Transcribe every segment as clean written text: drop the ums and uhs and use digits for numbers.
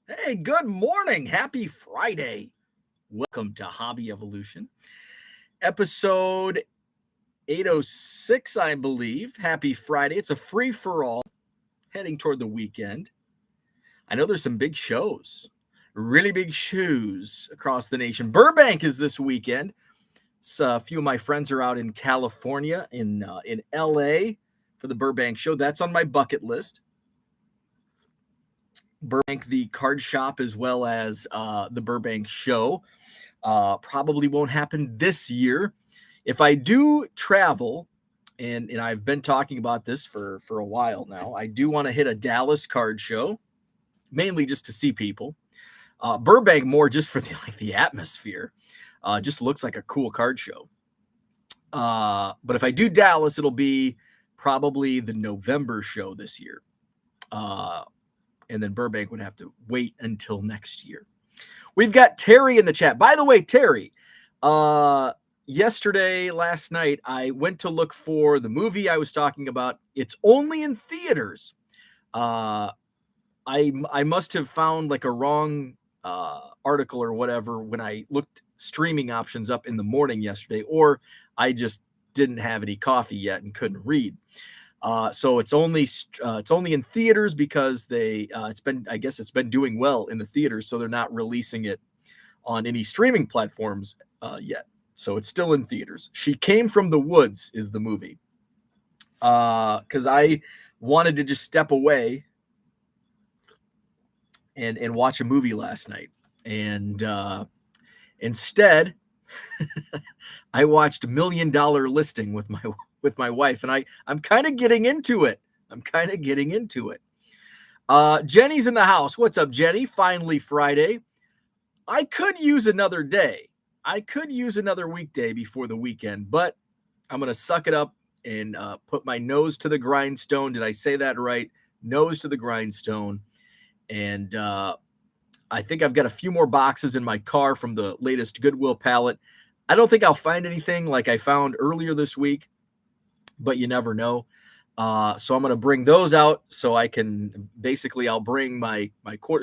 Hey, good morning. Happy Friday. Welcome to Hobby Evolution, episode 806, I believe. Happy Friday. It's a free for all heading toward the weekend. I know there's some big shows, really big shows across the nation. Burbank is this weekend. So a few of my friends are out in California, in LA for the Burbank show. That's on my bucket list. Burbank, the card shop, as well as the Burbank show. Probably won't happen this year. If I do travel, and I've been talking about this for a while now, I do want to hit a Dallas card show, mainly just to see people. Burbank more just for the atmosphere. Just looks like a cool card show. But if I do Dallas, it'll be probably the November show this year. And then Burbank would have to wait until next year. We've got Terry in the chat. By the way, Terry, last night, I went to look for the movie I was talking about. It's only in theaters. I must have found like a wrong article or whatever when I looked streaming options up in the morning yesterday, or I just didn't have any coffee yet and couldn't read. So it's only in theaters because it's been doing well in the theaters, so they're not releasing it on any streaming platforms yet. So it's still in theaters. She Came from the Woods is the movie. Because I wanted to just step away and watch a movie last night, and instead I watched $1 Million Listing with my wife, and I'm kind of getting into it. Jenny's in the house. What's up, Jenny? Finally Friday. I could use another day. I could use another weekday before the weekend, but I'm going to suck it up and put my nose to the grindstone. Did I say that right? Nose to the grindstone. And I think I've got a few more boxes in my car from the latest Goodwill pallet. I don't think I'll find anything like I found earlier this week, but you never know. So I'm going to bring those out so I can I'll bring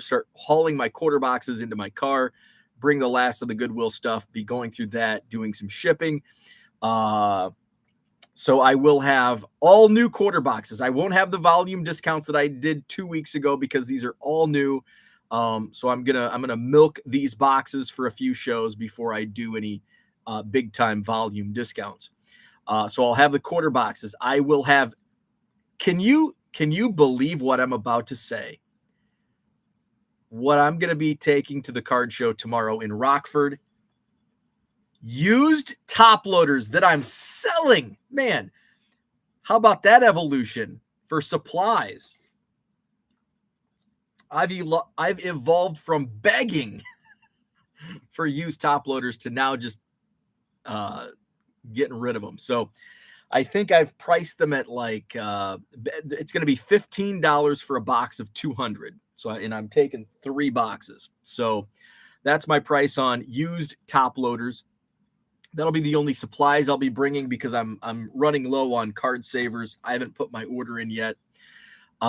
start hauling my quarter boxes into my car, bring the last of the Goodwill stuff, be going through that, doing some shipping. So I will have all new quarter boxes. I won't have the volume discounts that I did 2 weeks ago because these are all new. So I'm gonna milk these boxes for a few shows before I do any big time volume discounts. So I'll have the quarter boxes. I will have. Can you believe what I'm about to say? What I'm going to be taking to the card show tomorrow in Rockford? Used top loaders that I'm selling. Man, how about that evolution for supplies? I've evolved from begging for used top loaders to now just getting rid of them. So I think I've priced them at it's going to be $15 for a box of 200. So, and I'm taking 3 boxes. So that's my price on used top loaders. That'll be the only supplies I'll be bringing because I'm running low on card savers. I haven't put my order in yet. So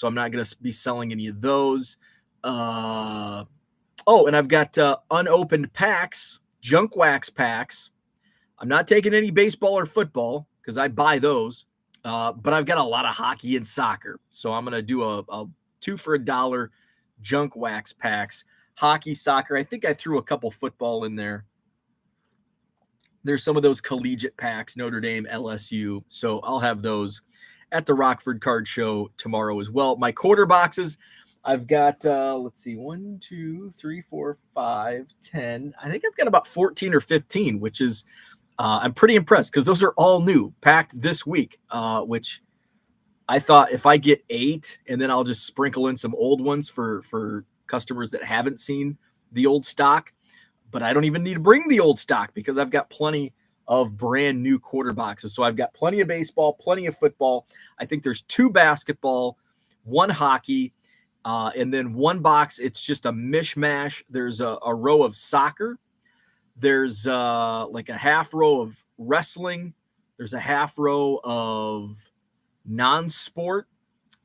I'm not going to be selling any of those. And I've got unopened packs, junk wax packs. I'm not taking any baseball or football because I buy those. But I've got a lot of hockey and soccer. So I'm going to do a 2 for $1 junk wax packs. Hockey, soccer. I think I threw a couple football in there. There's some of those collegiate packs, Notre Dame, LSU. So I'll have those at the Rockford Card Show tomorrow as well. My quarter boxes, I've got, 1, 2, 3, 4, 5, 10. I think I've got about 14 or 15, which is, I'm pretty impressed because those are all new, packed this week, which I thought if I get 8 and then I'll just sprinkle in some old ones for customers that haven't seen the old stock. But I don't even need to bring the old stock because I've got plenty of brand new quarter boxes. So I've got plenty of baseball, plenty of football. I think there's 2 basketball, 1 hockey, and then 1 box. It's just a mishmash. There's a row of soccer. There's like a half row of wrestling. There's a half row of non-sport.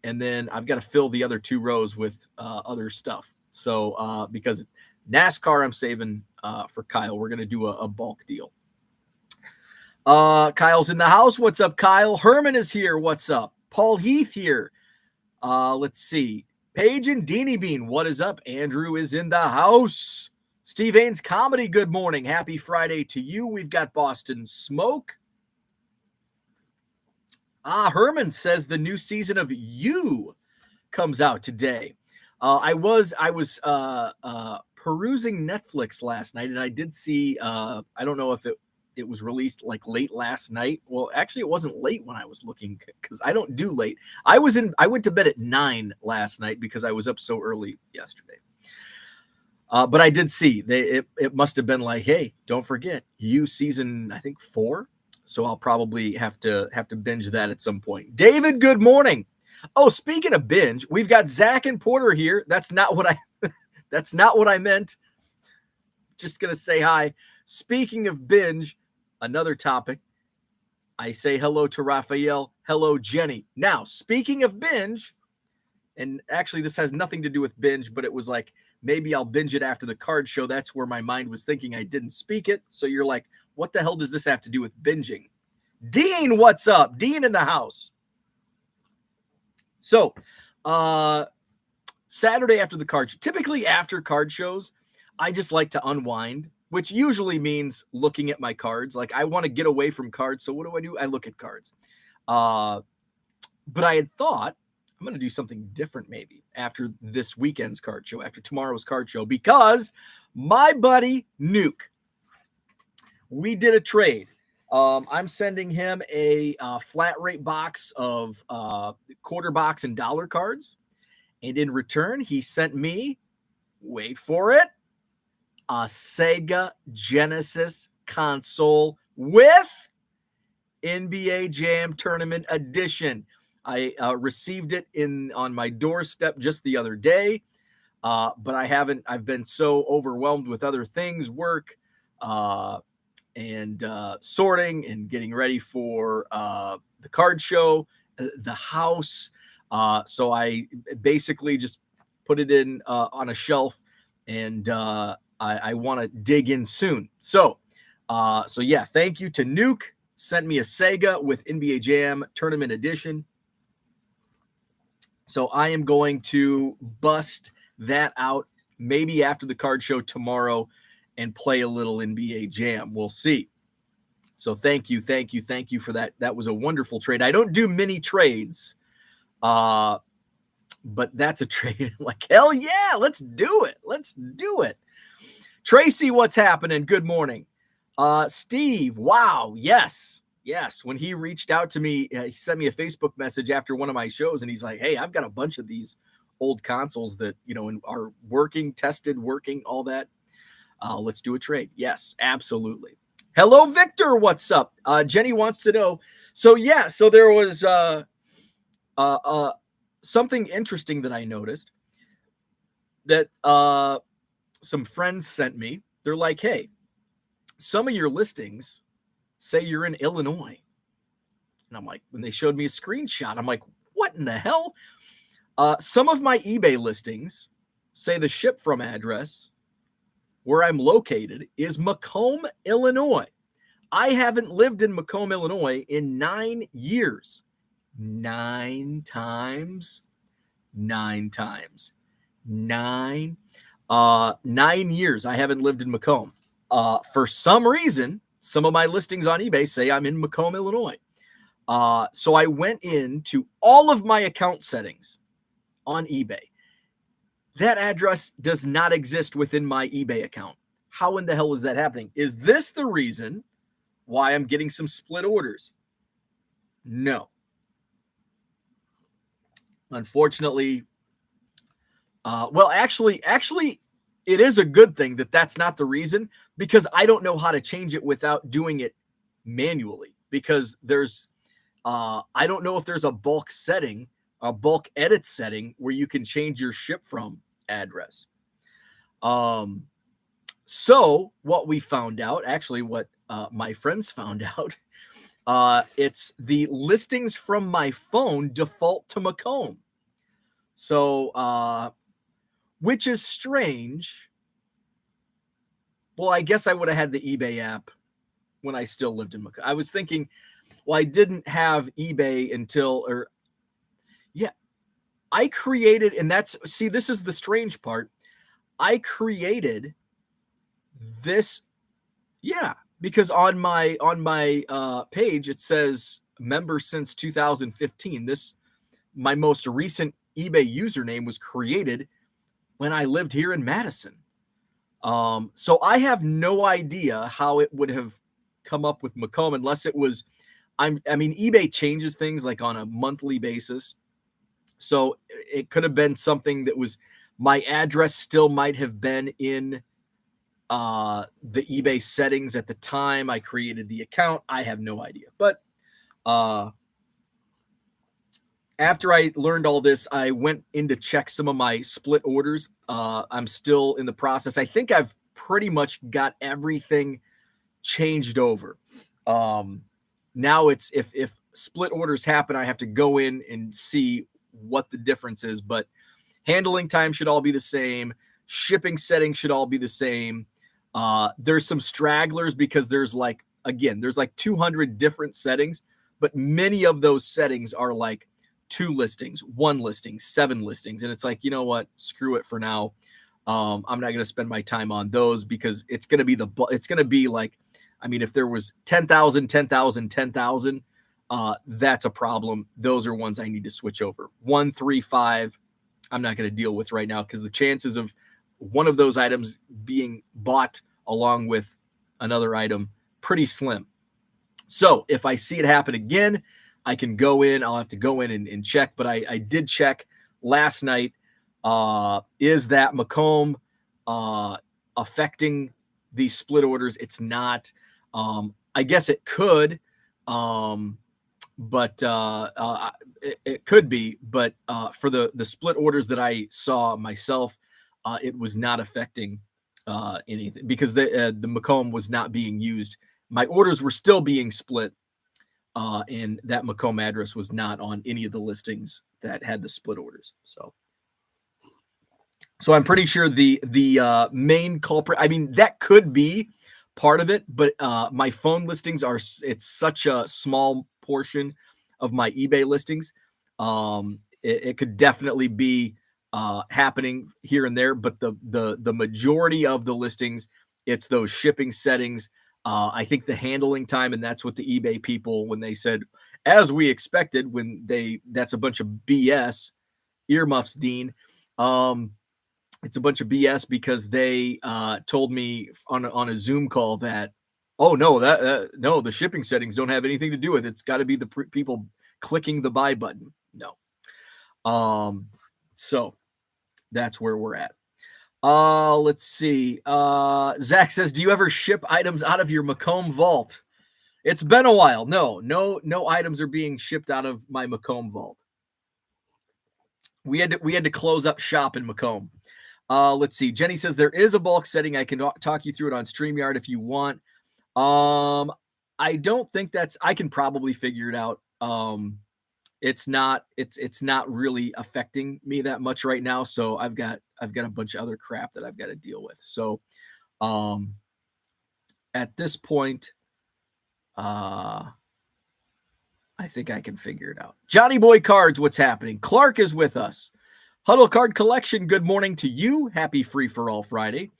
And then I've got to fill the other 2 rows with other stuff. So because NASCAR, I'm saving for Kyle. We're going to do a bulk deal. Kyle's in the house. What's up, Kyle? Herman is here. What's up? Paul Heath here. Let's see. Paige and Deanie Bean. What is up? Andrew is in the house. Steve Haynes Comedy. Good morning. Happy Friday to you. We've got Boston Smoke. Herman says the new season of You comes out today. I was perusing Netflix last night, and I did see. I don't know if it was released like late last night. Well, actually, it wasn't late when I was looking because I don't do late. I went to bed at 9 last night because I was up so early yesterday. But I did see it must have been like, hey, don't forget You season, I think 4. So I'll probably have to binge that at some point. David, good morning. Oh, speaking of binge, we've got Zach and Porter here. That's not what I meant. Just gonna say hi. Speaking of binge, another topic. I say hello to Raphael. Hello, Jenny. Now, speaking of binge, and actually this has nothing to do with binge, but it was like, maybe I'll binge it after the card show. That's where my mind was thinking. I didn't speak it. So you're like, what the hell does this have to do with binging? Dean, what's up? Dean in the house. So, Saturday after the card show, typically after card shows, I just like to unwind, which usually means looking at my cards. Like I want to get away from cards. So what do? I look at cards. But I had thought I'm going to do something different maybe after this weekend's card show, after tomorrow's card show, because my buddy Nuke, we did a trade. I'm sending him a flat rate box of quarter box and dollar cards. And in return, he sent me, wait for it, a Sega Genesis console with NBA Jam Tournament Edition. I received it on my doorstep just the other day, but I've been so overwhelmed with other things, work, and sorting and getting ready for the card show, the house. So I basically just put it in on a shelf, and I want to dig in soon. So yeah, thank you to Nuke. Sent me a Sega with NBA Jam Tournament Edition. So I am going to bust that out maybe after the card show tomorrow and play a little NBA Jam. We'll see. So thank you for that. That was a wonderful trade. I don't do many trades, but that's a trade. Like, hell yeah, let's do it. Tracy, what's happening? Good morning. Steve, wow, yes. When he reached out to me, he sent me a Facebook message after one of my shows, and he's like, hey, I've got a bunch of these old consoles that, are working, tested, working, all that. Let's do a trade. Yes, absolutely. Hello, Victor. What's up? Jenny wants to know. So there was something interesting that I noticed that some friends sent me. They're like, hey, some of your listings say you're in Illinois. And I'm like, when they showed me a screenshot, I'm like, what in the hell? Some of my eBay listings say the ship from address where I'm located is Macomb, Illinois. I haven't lived in Macomb, Illinois in 9 years. 9 times. 9 years I haven't lived in Macomb. For some reason, some of my listings on eBay say I'm in Macomb, Illinois. So I went into all of my account settings on eBay. That address does not exist within my eBay account. How in the hell is that happening? Is this the reason why I'm getting some split orders? No. Unfortunately, actually, it is a good thing that that's not the reason, because I don't know how to change it without doing it manually, because I don't know if there's a bulk edit setting where you can change your ship from address. So what we found out, actually what my friends found out, it's the listings from my phone default to Macomb. So which is strange. Well, I guess I would have had the eBay app when I still lived in Macomb. I was thinking, well, I didn't have eBay until, or yeah, I created, and this is the strange part. I created this, yeah, because on my page it says member since 2015. My most recent eBay username was created when I lived here in Madison. So I have no idea how it would have come up with Macomb unless it was, I mean, eBay changes things like on a monthly basis. So it could have been something that was, my address still might have been in the eBay settings at the time I created the account. I have no idea. But after I learned all this, I went in to check some of my split orders. I'm still in the process. I think I've pretty much got everything changed over. Now it's if split orders happen, I have to go in and see what the difference is. But handling time should all be the same. Shipping settings should all be the same. There's some stragglers because there's like 200 different settings, but many of those settings are like 2 listings, 1 listing, 7 listings. And it's like, you know what, screw it for now. I'm not going to spend my time on those because it's going to be like, I mean, if there was 10,000, 10,000, 10,000, that's a problem. Those are ones I need to switch over. 1, 3, 5, I'm not going to deal with right now because the chances of one of those items being bought along with another item, pretty slim. So if I see it happen again, I can go in. I'll have to go in and check. But I did check last night. Is that Macomb affecting these split orders? It's not. I guess it could, but it could be. But for the split orders that I saw myself, it was not affecting anything because the Macomb was not being used. My orders were still being split. And that Macomb address was not on any of the listings that had the split orders. So I'm pretty sure the main culprit, I mean, that could be part of it, but my phone listings it's such a small portion of my eBay listings. It could definitely be happening here and there, but the majority of the listings, it's those shipping settings. I think the handling time, and that's what the eBay people, when they said, as we expected, that's a bunch of BS, earmuffs, Dean. It's a bunch of BS because they told me on a Zoom call that, oh no, no, the shipping settings don't have anything to do with it. It's got to be the people clicking the buy button. No. So that's where we're at. Let's see. Zach says, do you ever ship items out of your Macomb vault? It's been a while. No items are being shipped out of my Macomb vault. We had to close up shop in Macomb. Let's see. Jenny says there is a bulk setting. I can talk you through it on StreamYard if you want. I don't think I can probably figure it out. It's not really affecting me that much right now. So I've got a bunch of other crap that I've got to deal with. So, at this point, I think I can figure it out. Johnny Boy Cards, what's happening? Clark is with us. Huddle Card Collection, good morning to you. Happy Free for All Friday.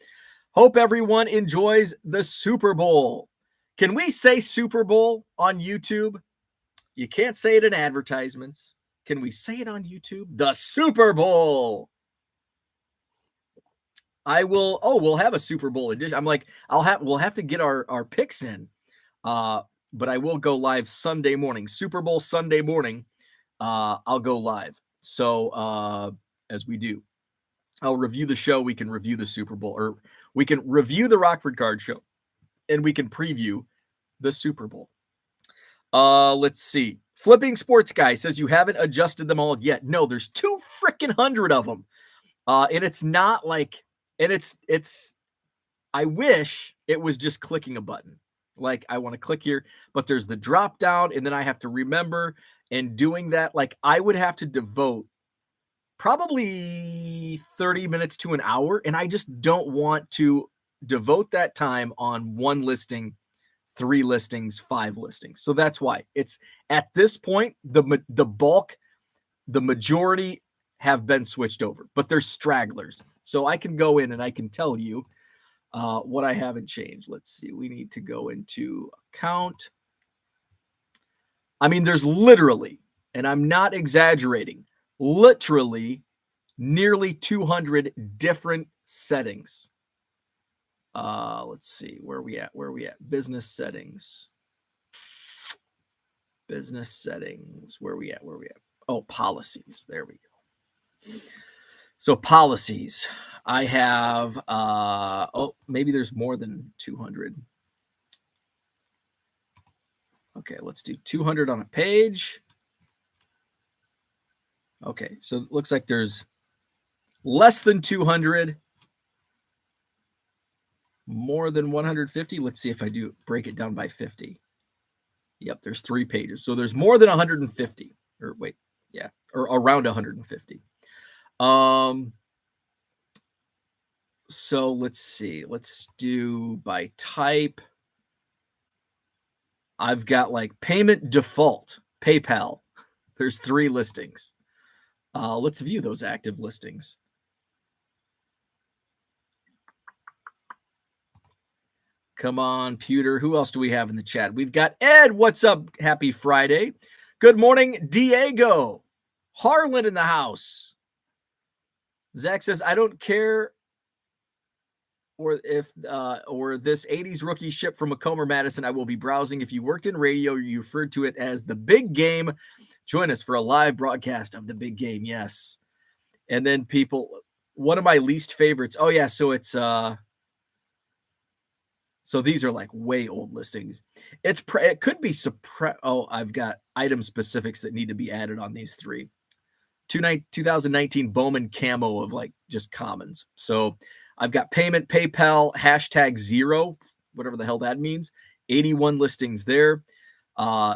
Hope everyone enjoys the Super Bowl. Can we say Super Bowl on YouTube? You can't say it in advertisements. Can we say it on YouTube? The Super Bowl. I will. Oh, we'll have a Super Bowl edition. I'm like, we'll have to get our picks in. But I will go live Sunday morning. Super Bowl Sunday morning. I'll go live. So as we do, I'll review the show. We can review the Super Bowl, or we can review the Rockford Card Show, and we can preview the Super Bowl. Let's see. Flipping Sports Guy says you haven't adjusted them all yet. No, there's 200 of them. And it's not like, and it's, I wish it was just clicking a button. Like I want to click here, but there's the drop down and then I have to remember, and doing that, like I would have to devote probably 30 minutes to an hour, and I just don't want to devote that time on one listing, 3 listings, 5 listings. So that's why it's at this point, the bulk, the majority have been switched over, but there's stragglers. So I can go in and I can tell you what I haven't changed. Let's see. We need to go into account. I mean, there's literally, and I'm not exaggerating, literally nearly 200 different settings. Let's see. Where are we at? Business settings. Business settings. Where are we at? Oh, policies. There we go. So policies. I have, maybe there's more than 200. Okay, let's do 200 on a page. Okay, so it looks like there's less than 200, more than 150. Let's see if I do break it down by 50. Yep, there's 3 pages. So there's more than 150. Or wait, yeah, or around 150. So let's see. Let's do by type. I've got like payment default, PayPal. There's 3 listings. Let's view those active listings. Come on, Pewter. Who else do we have in the chat? We've got Ed. What's up? Happy Friday. Good morning, Diego. Harlan in the house. Zach says, I don't care or if or this 80s rookie ship from Macomb or Madison. I will be browsing. If you worked in radio, you referred to it as the big game. Join us for a live broadcast of the big game. Yes. And then people, one of my least favorites. Oh yeah. So it's, so these are like way old listings. It could be Oh, I've got item specifics that need to be added on these 3. 2019 Bowman camo of like just commons. So I've got payment, PayPal, #0, whatever the hell that means. 81 listings there.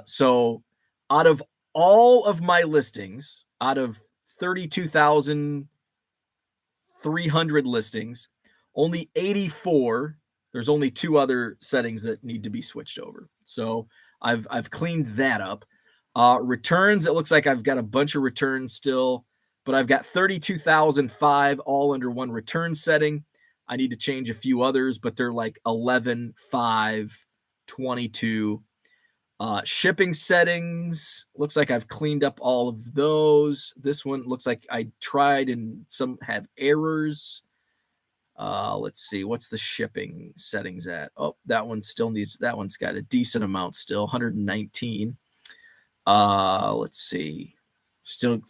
So out of all of my listings, out of 32,300 listings, only 84. There's only 2 other settings that need to be switched over. So I've cleaned that up. Returns, it looks like I've got a bunch of returns still, but I've got 32,005 all under one return setting. I need to change a few others, but they're like 11, 5, 22. Shipping settings, looks like I've cleaned up all of those. This one looks like I tried and some have errors. Let's see, what's the shipping settings at? Oh, that one still needs, that one's got a decent amount still, 119. Let's see, still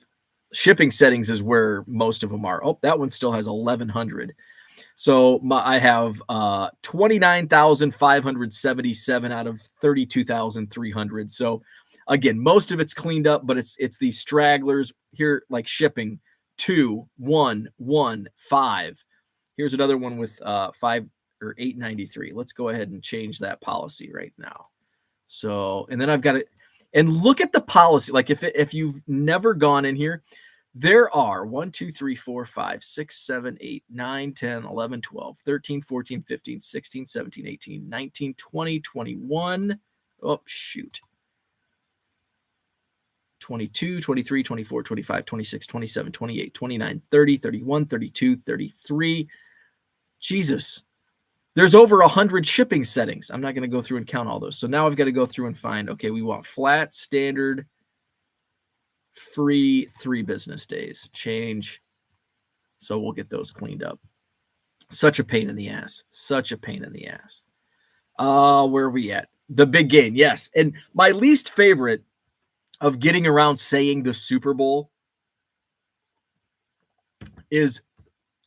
shipping settings is where most of them are. Oh, that one still has 1,100. So I have 29,577 out of 32,300. So again, most of it's cleaned up, but it's these stragglers here, like shipping 2, 1, 1, 5. Here's another one with 5 or 893. Let's go ahead and change that policy right now. So, and then I've got it. And look at the policy. Like if you've never gone in here, there are 1, 2, 3, 4, 5, 6, 7, 8, 9, 10, 11, 12, 13, 14, 15, 16, 17, 18, 19, 20, 21. Oh, shoot. 22, 23, 24, 25, 26, 27, 28, 29, 30, 31, 32, 33. Jesus. There's over 100 shipping settings. I'm not going to go through and count all those. So now I've got to go through and find, okay, we want flat, standard, free, 3 business days. Change. So we'll get those cleaned up. Such a pain in the ass. Such a pain in the ass. Where are we at? The big game. Yes. And my least favorite of getting around saying the Super Bowl is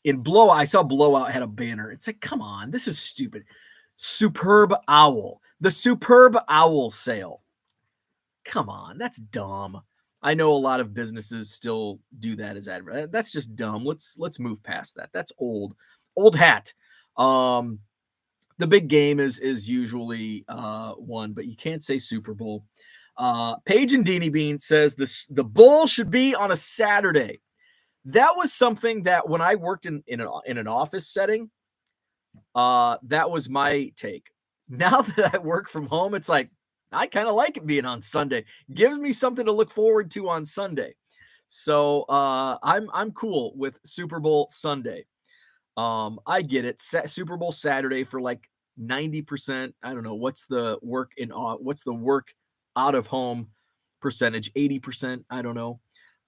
in Blowout. I saw Blowout had a banner. It's like, come on, this is stupid. Superb Owl. The Superb Owl sale. Come on, that's dumb. I know a lot of businesses still do that as advert. That's just dumb. Let's move past that. That's old hat. The big game is usually one, but you can't say Super Bowl. Paige and Deanie Bean says the Bowl should be on a Saturday. That was something that when I worked in an office setting, that was my take. Now that I work from home, it's like I kind of like it being on Sunday. Gives me something to look forward to on Sunday. So I'm cool with Super Bowl Sunday. I get it. Super Bowl Saturday for like 90%. I don't know what's the work out of home percentage, 80%. I don't know.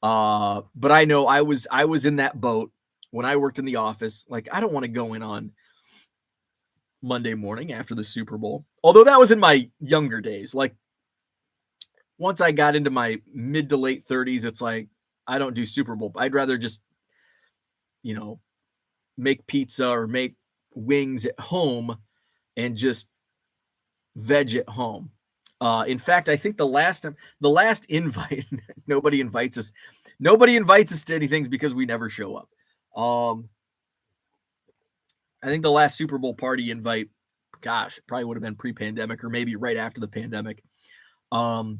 But I know I was in that boat when I worked in the office. Like, I don't want to go in on Monday morning after the Super Bowl. Although that was in my younger days. Like, once I got into my mid to late 30s, it's like I don't do Super Bowl. I'd rather just, you know, make pizza or make wings at home and just veg at home. In fact, I think the last invite, nobody invites us. Nobody invites us to anything because we never show up. I think the last Super Bowl party invite, gosh, probably would have been pre-pandemic or maybe right after the pandemic. I'm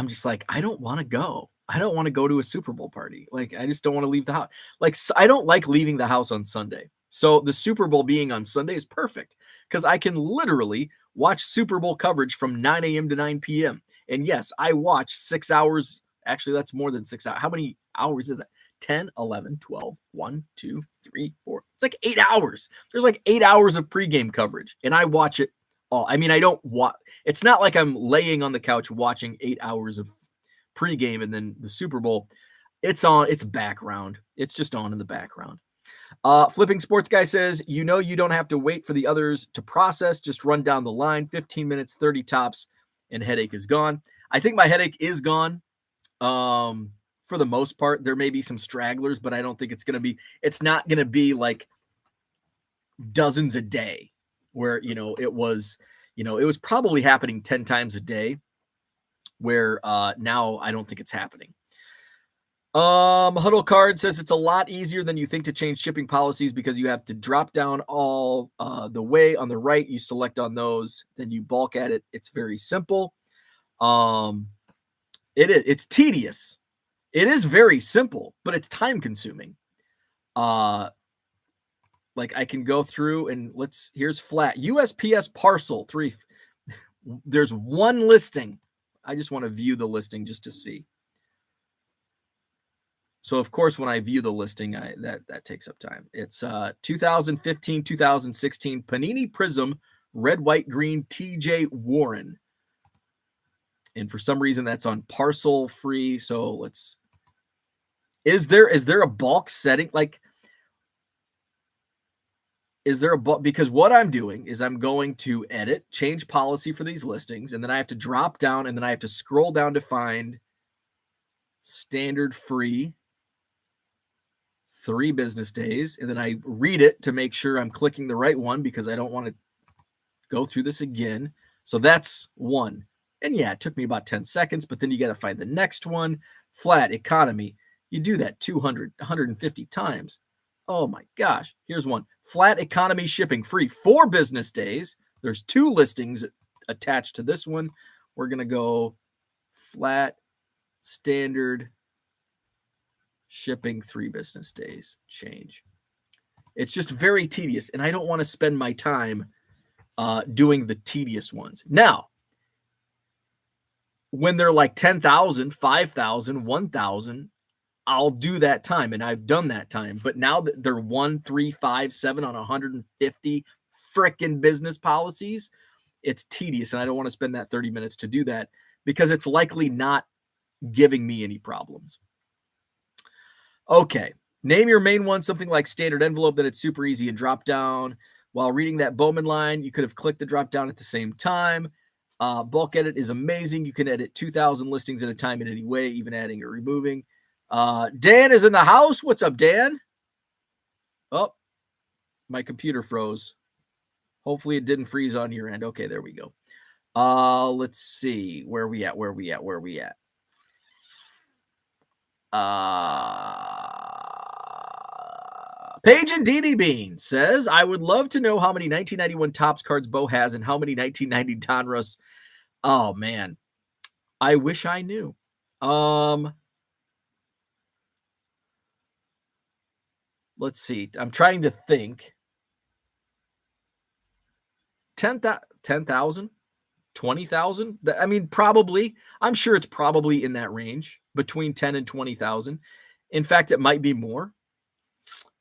just like, I don't want to go. I don't want to go to a Super Bowl party. Like, I just don't want to leave the house. Like, I don't like leaving the house on Sunday. So the Super Bowl being on Sunday is perfect because I can literally watch Super Bowl coverage from 9 a.m. to 9 p.m. And yes, I watch 6 hours. Actually, that's more than 6 hours. How many hours is that? 10, 11, 12, 1, 2, 3, 4. It's like 8 hours. There's like 8 hours of pregame coverage, and I watch it all. I mean, I don't watch. It's not like I'm laying on the couch watching 8 hours of pregame and then the Super Bowl. It's on. It's background. It's just on in the background. Flipping Sports Guy says, you don't have to wait for the others to process. Just run down the line, 15 minutes, 30 tops, and headache is gone. I think my headache is gone. For the most part, there may be some stragglers, but I don't think it's not going to be like dozens a day where, it was probably happening 10 times a day where, now I don't think it's happening. Huddle Card says it's a lot easier than you think to change shipping policies because you have to drop down all the way on the right. You select on those, then you bulk at it. It's very simple. It's tedious. It is very simple, but it's time consuming. Like, I can go through and here's flat USPS parcel 3. There's one listing. I just want to view the listing just to see. So of course, when I view the listing, that takes up time. It's 2015, 2016 Panini Prism red, white, green TJ Warren. And for some reason that's on parcel free. So is there a bulk setting? Like, is there a bulk? Because what I'm doing is I'm going to edit, change policy for these listings, and then I have to drop down and then I have to scroll down to find standard free 3 business days. And then I read it to make sure I'm clicking the right one because I don't want to go through this again. So that's one. And yeah, it took me about 10 seconds, but then you got to find the next one. Flat economy. You do that 200, 150 times. Oh my gosh. Here's one. Flat economy shipping free 4 business days. There's 2 listings attached to this one. We're going to go flat standard shipping 3 business days. Change. It's just very tedious, and I don't want to spend my time doing the tedious ones. Now, when they're like 10,000, 5,000, 1,000, I'll do that time, and I've done that time. But now that they're 1, 3, 5, 7 on 150 frickin' business policies, it's tedious, and I don't want to spend that 30 minutes to do that because it's likely not giving me any problems. Okay, name your main one, something like standard envelope, then it's super easy and drop down. While reading that Bowman line, you could have clicked the drop down at the same time. Bulk edit is amazing. You can edit 2,000 listings at a time in any way, even adding or removing. Dan is in the house. What's up, Dan? Oh, my computer froze. Hopefully it didn't freeze on your end. Okay, there we go. Let's see. Where are we at? Paige and DD Bean says, I would love to know how many 1991 Topps cards Bo has and how many 1990 Donruss. Oh, man. I wish I knew. let's see. I'm trying to think. 10,000, 20,000. I mean, probably. I'm sure it's probably in that range between 10 and 20,000. In fact, it might be more.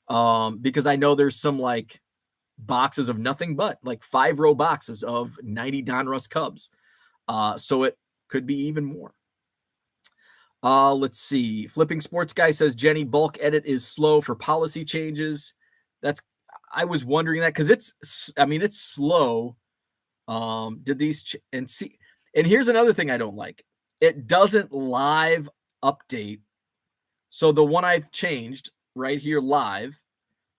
Because I know there's some like boxes of nothing but like 5-row boxes of 90 Donruss Cubs. So it could be even more. Let's see. Flipping Sports Guy says Jenny bulk edit is slow for policy changes. I was wondering that because it's slow. Did these and here's another thing I don't like. It doesn't live update. So the one I've changed right here live,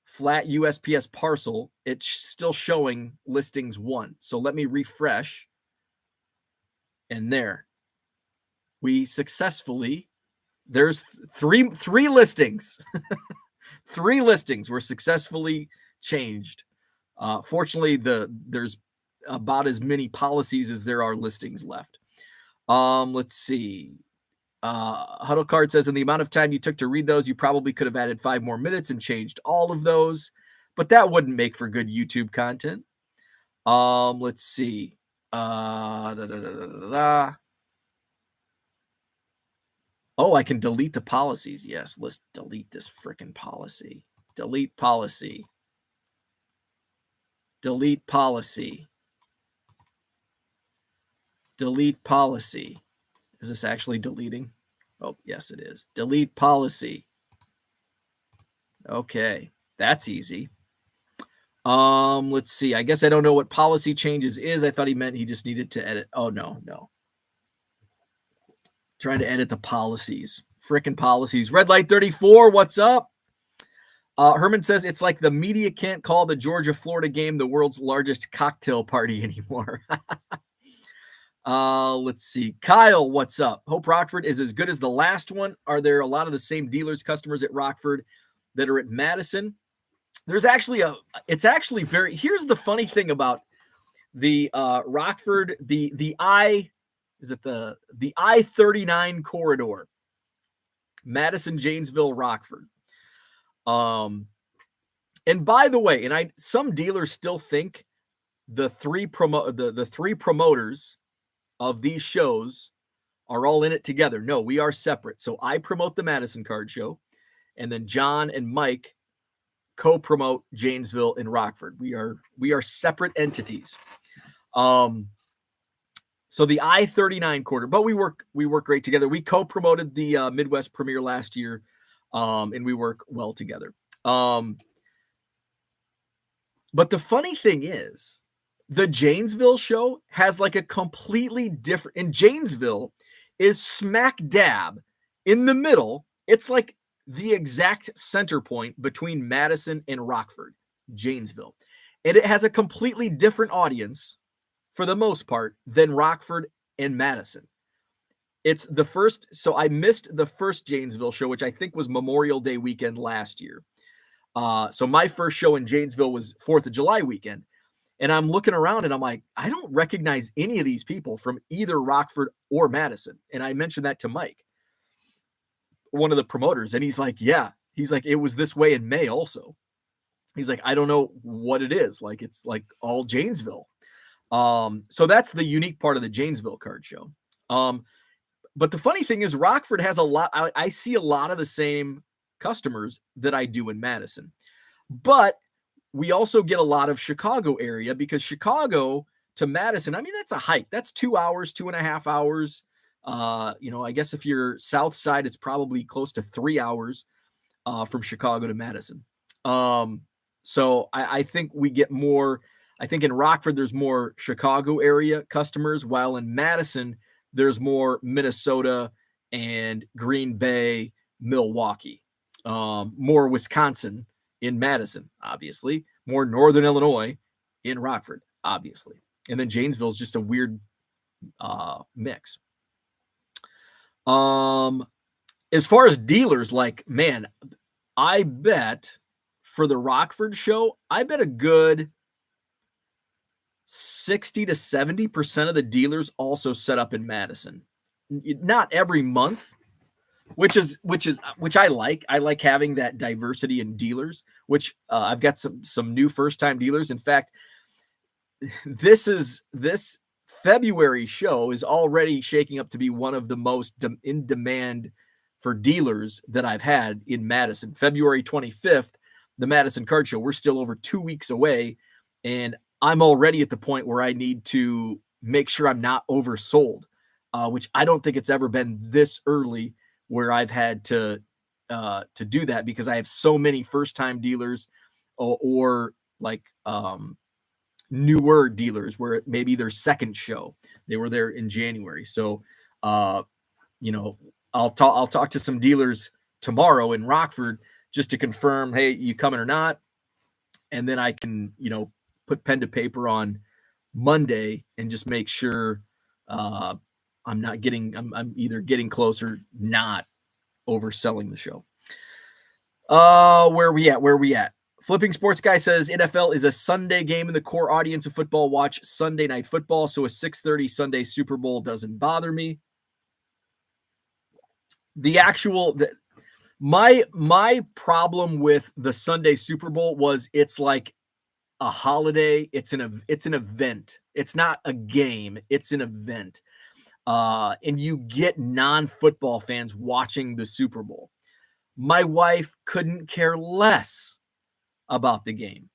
flat USPS parcel, it's still showing listings 1. So let me refresh. And there. We successfully, there's three listings. 3 listings were successfully changed. Fortunately, there's about as many policies as there are listings left. Let's see. Huddle Card says, in the amount of time you took to read those, you probably could have added 5 more minutes and changed all of those, but that wouldn't make for good YouTube content. Let's see. Oh, I can delete the policies. Yes, let's delete this freaking policy. Delete policy. Delete policy. Delete policy. Is this actually deleting? Oh, yes, it is. Delete policy. Okay, that's easy. Let's see. I guess I don't know what policy changes is. I thought he meant he just needed to edit. Oh, no. Trying to edit the policies. Frickin' policies. Red Light 34, what's up? Herman says it's like the media can't call the Georgia-Florida game the world's largest cocktail party anymore. Let's see. Kyle, what's up? Hope Rockford is as good as the last one. Are there a lot of the same dealers, customers at Rockford that are at Madison? There's actually here's the funny thing about the Rockford, the I-39 corridor, Madison, Janesville, Rockford. And by the way, some dealers still think the three promoters of these shows are all in it together. No, we are separate. So I promote the Madison Card Show, and then John and Mike co-promote Janesville and Rockford. We are separate entities. So the I-39 quarter, but we work great together. We co-promoted the Midwest Premier last year, and we work well together. But the funny thing is, the Janesville show has like a completely different, and Janesville is smack dab in the middle. It's like the exact center point between Madison and Rockford, Janesville. And it has a completely different audience for the most part than Rockford and Madison. It's the first, so I missed the first Janesville show, which I think was Memorial Day weekend last year. So my first show in Janesville was 4th of July weekend. And I'm looking around and I'm like, I don't recognize any of these people from either Rockford or Madison. And I mentioned that to Mike, one of the promoters. And he's like, yeah. He's like, it was this way in May also. He's like, I don't know what it is. Like, it's like all Janesville. So that's the unique part of the Janesville Card Show. But the funny thing is Rockford has a lot. I see a lot of the same customers that I do in Madison, but we also get a lot of Chicago area because Chicago to Madison, I mean, that's a hike. That's 2 hours, 2.5 hours. I guess if you're south side, it's probably close to 3 hours from Chicago to Madison. So I think we get more. I think in Rockford, there's more Chicago area customers, while in Madison, there's more Minnesota and Green Bay, Milwaukee, more Wisconsin in Madison, obviously, more Northern Illinois in Rockford, obviously. And then Janesville is just a weird mix. As far as dealers, like, man, I bet for the Rockford show, I bet a good 60 to 70% of the dealers also set up in Madison. Not every month, which I like. I like having that diversity in dealers, which I've got some new first-time dealers. In fact, this February show is already shaking up to be one of the most in demand for dealers that I've had in Madison. February 25th, the Madison Card Show. We're still over 2 weeks away, and I'm already at the point where I need to make sure I'm not oversold, which I don't think it's ever been this early where I've had to do that, because I have so many first-time dealers or like newer dealers where it may be their second show. They were there in January. So, you know, I'll talk to some dealers tomorrow in Rockford just to confirm, hey, you coming or not? And then I can, you know, put pen to paper on Monday and just make sure I'm either getting close or not overselling the show. Where are we at? Flipping Sports Guy says NFL is a Sunday game and the core audience of football watch Sunday Night Football, so a 6:30 Sunday Super Bowl doesn't bother me. My problem with the Sunday Super Bowl was it's like a holiday. It's an event. It's not a game. It's an event. And you get non-football fans watching the Super Bowl. My wife couldn't care less about the game.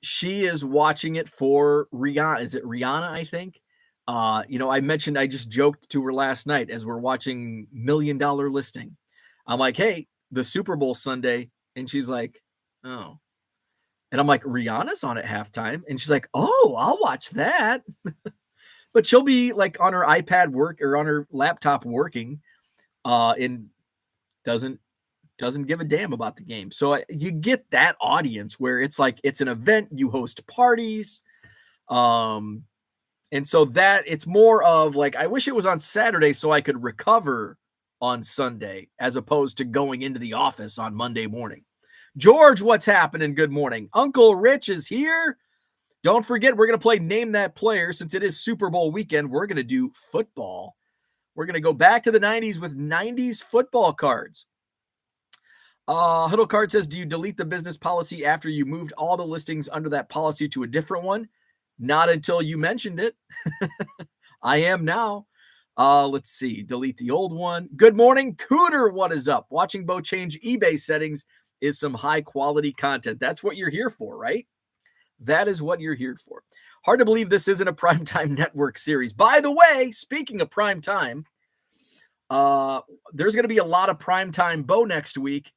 She is watching it for Rihanna. Is it Rihanna, I think? You know, I just joked to her last night as we're watching $1 Million Listing. I'm like, hey, the Super Bowl Sunday. And she's like, oh. And I'm like, Rihanna's on at halftime. And she's like, oh, I'll watch that. But she'll be like on her iPad work or on her laptop working and doesn't give a damn about the game. So you get that audience where it's like it's an event, you host parties. And so that it's more of like, I wish it was on Saturday so I could recover on Sunday as opposed to going into the office on Monday morning. George, what's happening? Good morning. Uncle Rich is here. Don't forget, we're going to play Name That Player. Since it is Super Bowl weekend, we're going to do football. We're going to go back to the 90s with 90s football cards. Huddle Card says, do you delete the business policy after you moved all the listings under that policy to a different one? Not until you mentioned it. I am now. Let's see. Delete the old one. Good morning, Cooter. What is up? Watching Bo change eBay settings is some high quality content. That's what you're here for, right? That is what you're here for. Hard to believe this isn't a primetime network series. By the way, speaking of primetime, there's going to be a lot of primetime Bo next week.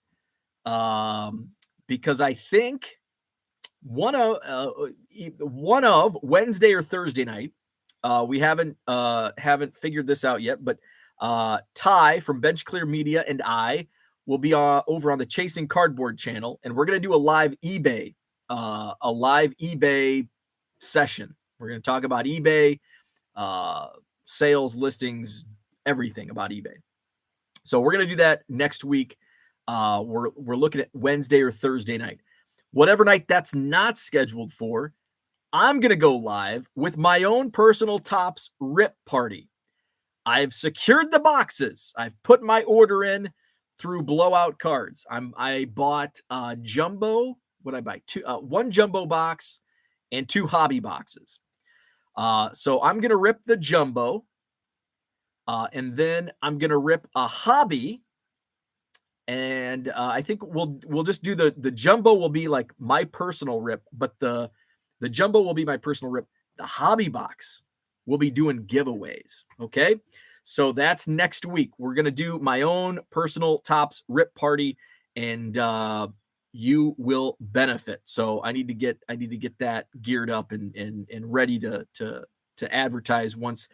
Because I think one of Wednesday or Thursday night, we haven't figured this out yet, but Ty from Bench Clear Media and I will be over on the Chasing Cardboard channel, and we're going to do a live eBay session. We're going to talk about eBay, sales, listings, everything about eBay. So we're going to do that next week. We're looking at Wednesday or Thursday night. Whatever night that's not scheduled for, I'm going to go live with my own personal Topps Rip Party. I've secured the boxes. I've put my order in through Blowout Cards. I bought jumbo. What I buy? One jumbo box and 2 hobby boxes. So I'm going to rip the jumbo. And then I'm going to rip a hobby. And I think we'll just do the jumbo will be like my personal rip, but the jumbo will be my personal rip. The hobby box will be doing giveaways. Okay. So that's next week. We're going to do my own personal Topps Rip Party, and you will benefit. So I need to get that geared up and ready to advertise once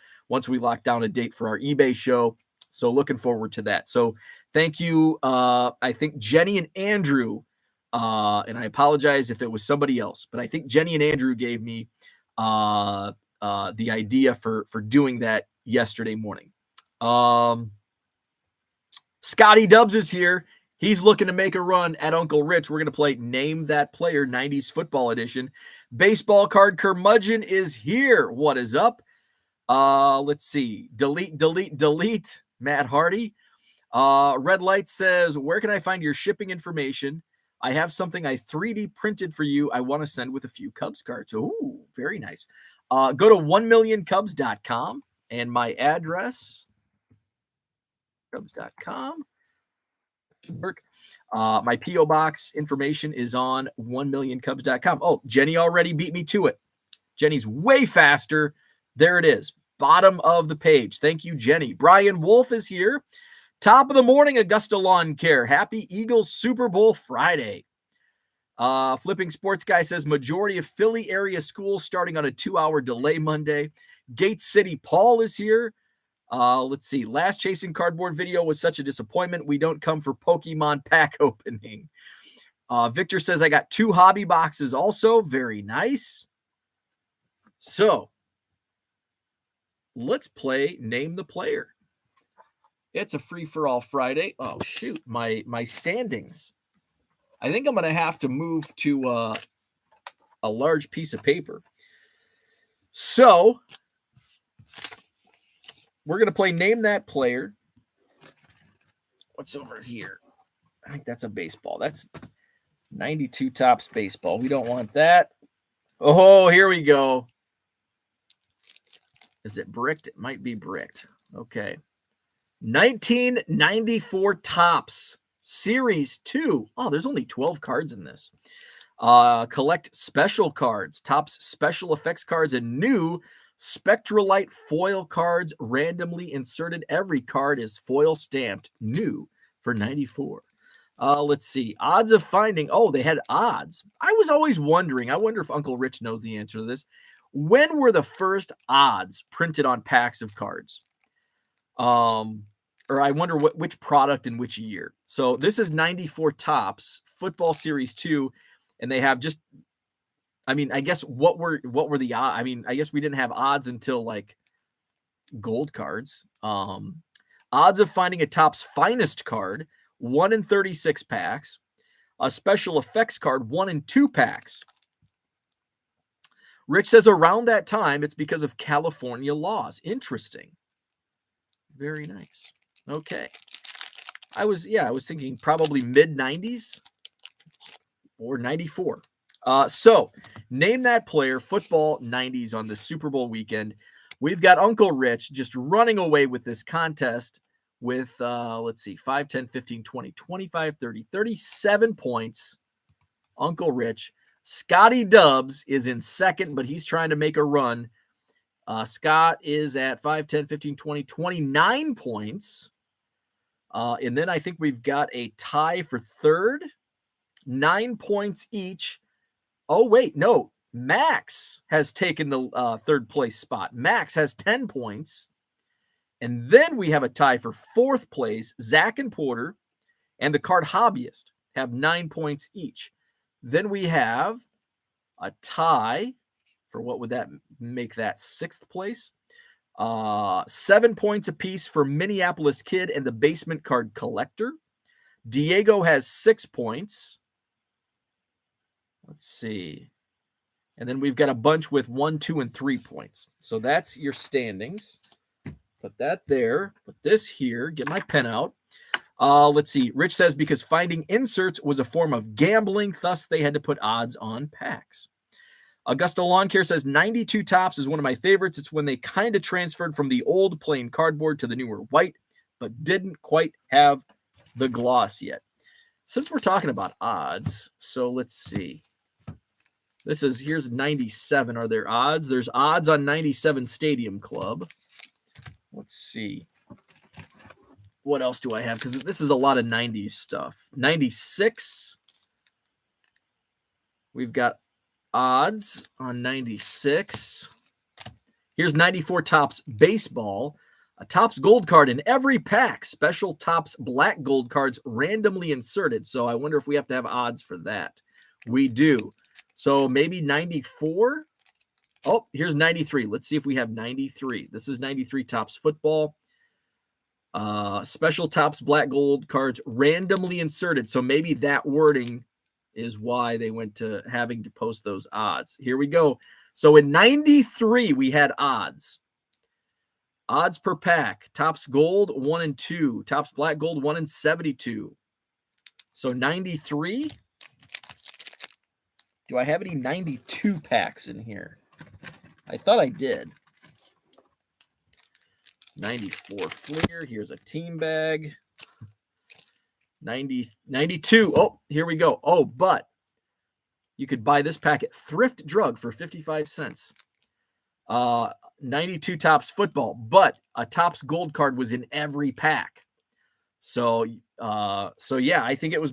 we lock down a date for our eBay show. So looking forward to that. So thank you. I think Jenny and Andrew, and I apologize if it was somebody else, but I think Jenny and Andrew gave me the idea for doing that yesterday morning. Scotty Dubs is here. He's looking to make a run at Uncle Rich. We're going to play Name That Player 90s Football Edition. Baseball Card Curmudgeon is here. What is up? Let's see. Delete. Matt Hardy. Red Light says, where can I find your shipping information? I have something I 3D printed for you. I want to send with a few Cubs cards. Ooh, very nice. Go to 1millioncubs.com and my address, cubs.com. My P.O. box information is on 1millioncubs.com. Oh, Jenny already beat me to it. Jenny's way faster. There it is. Bottom of the page. Thank you, Jenny. Brian Wolf is here. Top of the morning, Augusta Lawn Care. Happy Eagles Super Bowl Friday. Flipping Sports Guy says majority of Philly area schools starting on a 2-hour delay Monday. Gate City Paul is here. Let's see. Last Chasing Cardboard video was such a disappointment. We don't come for Pokemon pack opening. Victor says I got 2 hobby boxes also. Very nice. So let's play Name the Player. It's a free-for-all Friday. Oh, shoot. My standings. I think I'm going to have to move to a large piece of paper. So we're going to play Name That Player. What's over here? I think that's a baseball. That's 92 Topps baseball. We don't want that. Oh, here we go. Is it bricked? It might be bricked. Okay. 1994 Topps Series 2. Oh, there's only 12 cards in this. Collect special cards, Topps special effects cards, and new Spectralite foil cards randomly inserted. Every card is foil stamped new for 94. Let's see. Odds of finding. Oh, they had odds. I was always wondering. I wonder if Uncle Rich knows the answer to this. When were the first odds printed on packs of cards? Or I wonder which product in which year. So this is 94 Topps Football Series 2, and they have just, I mean, I guess what were the odds? I mean, I guess we didn't have odds until like gold cards. Odds of finding a Topps Finest card, 1 in 36 packs. A special effects card, 1 in 2 packs. Rich says around that time, it's because of California laws. Interesting. Very nice. Okay. I was thinking probably mid-90s or 94. So Name That Player, football 90s on the Super Bowl weekend. We've got Uncle Rich just running away with this contest with, let's see, 5, 10, 15, 20, 25, 30, 37 points. Uncle Rich. Scotty Dubs is in second, but he's trying to make a run. Scott is at 5, 10, 15, 20, 29 points. And then I think we've got a tie for third. 9 points each. Oh, wait, no. Max has taken the third place spot. Max has 10 points. And then we have a tie for fourth place. Zach and Porter and the Card Hobbyist have 9 points each. Then we have a tie for what would that make that sixth place? 7 points apiece for Minneapolis Kid and the Basement Card Collector. Diego has 6 points. Let's see. And then we've got a bunch with 1, 2, and 3 points. So that's your standings. Put that there. Put this here. Get my pen out. Let's see. Rich says because finding inserts was a form of gambling, thus they had to put odds on packs. Augusta Lawn Care says 92 Topps is one of my favorites. It's when they kind of transferred from the old plain cardboard to the newer white, but didn't quite have the gloss yet. Since we're talking about odds, so let's see. Here's 97. Are there odds? There's odds on 97 Stadium Club. Let's see. What else do I have? Because this is a lot of 90s stuff. 96. We've got odds on 96. Here's 94 Topps Baseball. A Topps gold card in every pack. Special Topps black gold cards randomly inserted. So I wonder if we have to have odds for that. We do. So maybe 94. Oh, here's 93. Let's see if we have 93. This is 93 Topps football. Special Topps black gold cards randomly inserted. So maybe that wording is why they went to having to post those odds. Here we go. So in 93, we had odds. Odds per pack. Topps Gold 1 and 2. Topps Black Gold 1 and 72. So 93. Do I have any 92 packs in here? I thought I did. 94 Fleer. Here's a team bag. 92. Oh, here we go. Oh, but you could buy this pack at Thrift Drug for 55 cents. 92 Topps Football, but a Topps Gold card was in every pack. So yeah, I think it was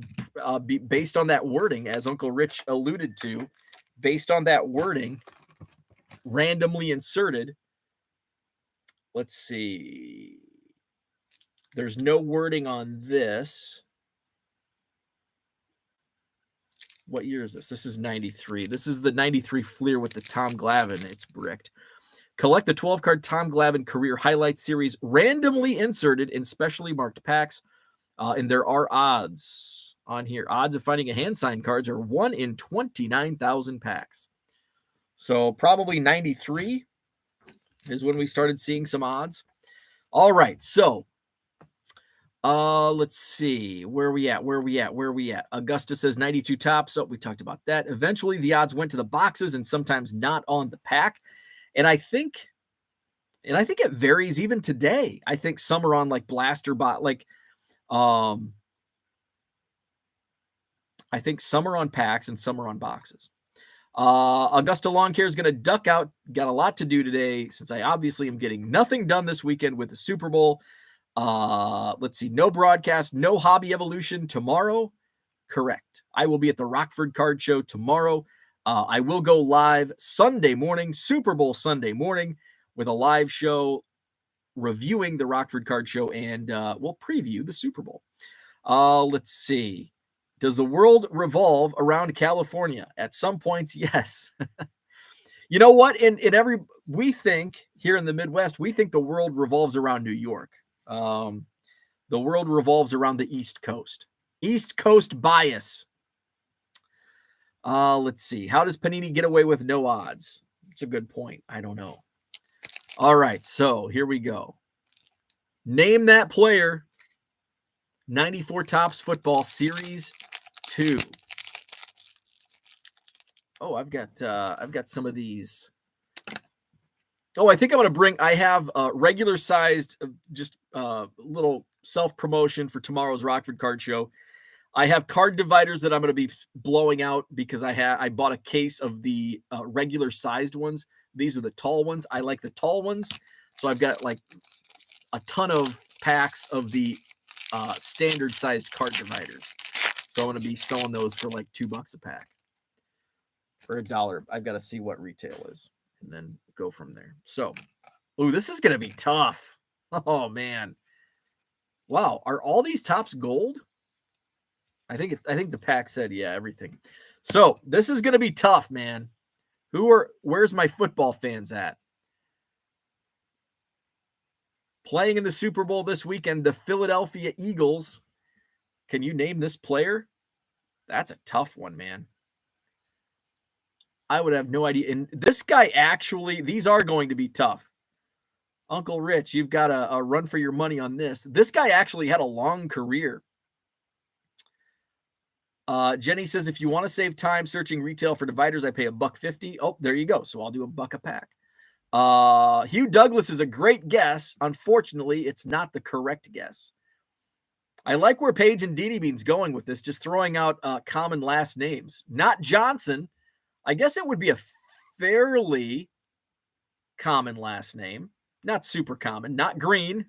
based on that wording, as Uncle Rich alluded to, based on that wording, randomly inserted. Let's see. There's no wording on this. What year is this? This is 93. This is the 93 Fleer with the Tom Glavine. It's bricked. Collect the 12-card Tom Glavine Career Highlight Series randomly inserted in specially marked packs. And there are odds on here. Odds of finding a hand-signed cards are 1 in 29,000 packs. So probably 93 is when we started seeing some odds. All right, so let's see. Where are we at? Augusta says 92 Topps. Oh, we talked about that. Eventually, the odds went to the boxes and sometimes not on the pack. And I think it varies even today. I think some are on like blaster bot, like I think some are on packs and some are on boxes. Augusta Lawn Care is going to duck out. Got a lot to do today since I obviously am getting nothing done this weekend with the Super Bowl. Let's see. No broadcast, no Hobby Evolution tomorrow. Correct. I will be at the Rockford Card Show tomorrow. I will go live Sunday morning, Super Bowl Sunday morning, with a live show reviewing the Rockford Card Show, and we'll preview the Super Bowl. Let's see. Does the world revolve around California? At some points, yes. You know what? We think here in the Midwest, we think the world revolves around New York. The world revolves around the East Coast. East Coast bias. Let's see. How does Panini get away with no odds? It's a good point. I don't know. All right, so here we go. Name that player. 94 Topps Football Series 2. Oh, I've got some of these. Oh, I think I'm going to I have regular sized, just little self-promotion for tomorrow's Rockford Card Show. I have card dividers that I'm going to be blowing out because I bought a case of the regular sized ones. These are the tall ones. I like the tall ones. So I've got like a ton of packs of the standard sized card dividers. So I'm going to be selling those for like $2 a pack or $1. I've got to see what retail is and then go from there. So, ooh, this is going to be tough. Oh man. Wow. Are all these Topps gold? I think the pack said, yeah, everything. So this is going to be tough, man. Where's my football fans at? Playing in the Super Bowl this weekend, the Philadelphia Eagles. Can you name this player? That's a tough one, man. I would have no idea. And this guy actually, these are going to be tough. Uncle Rich, you've got a run for your money on this. This guy actually had a long career. Jenny says, if you want to save time searching retail for dividers, I pay $1.50. Oh, there you go. So I'll do $1 a pack. Hugh Douglas is a great guess. Unfortunately, it's not the correct guess. I like where Paige and Dini Bean's going with this, just throwing out common last names. Not Johnson. I guess it would be a fairly common last name. Not super common. Not Green.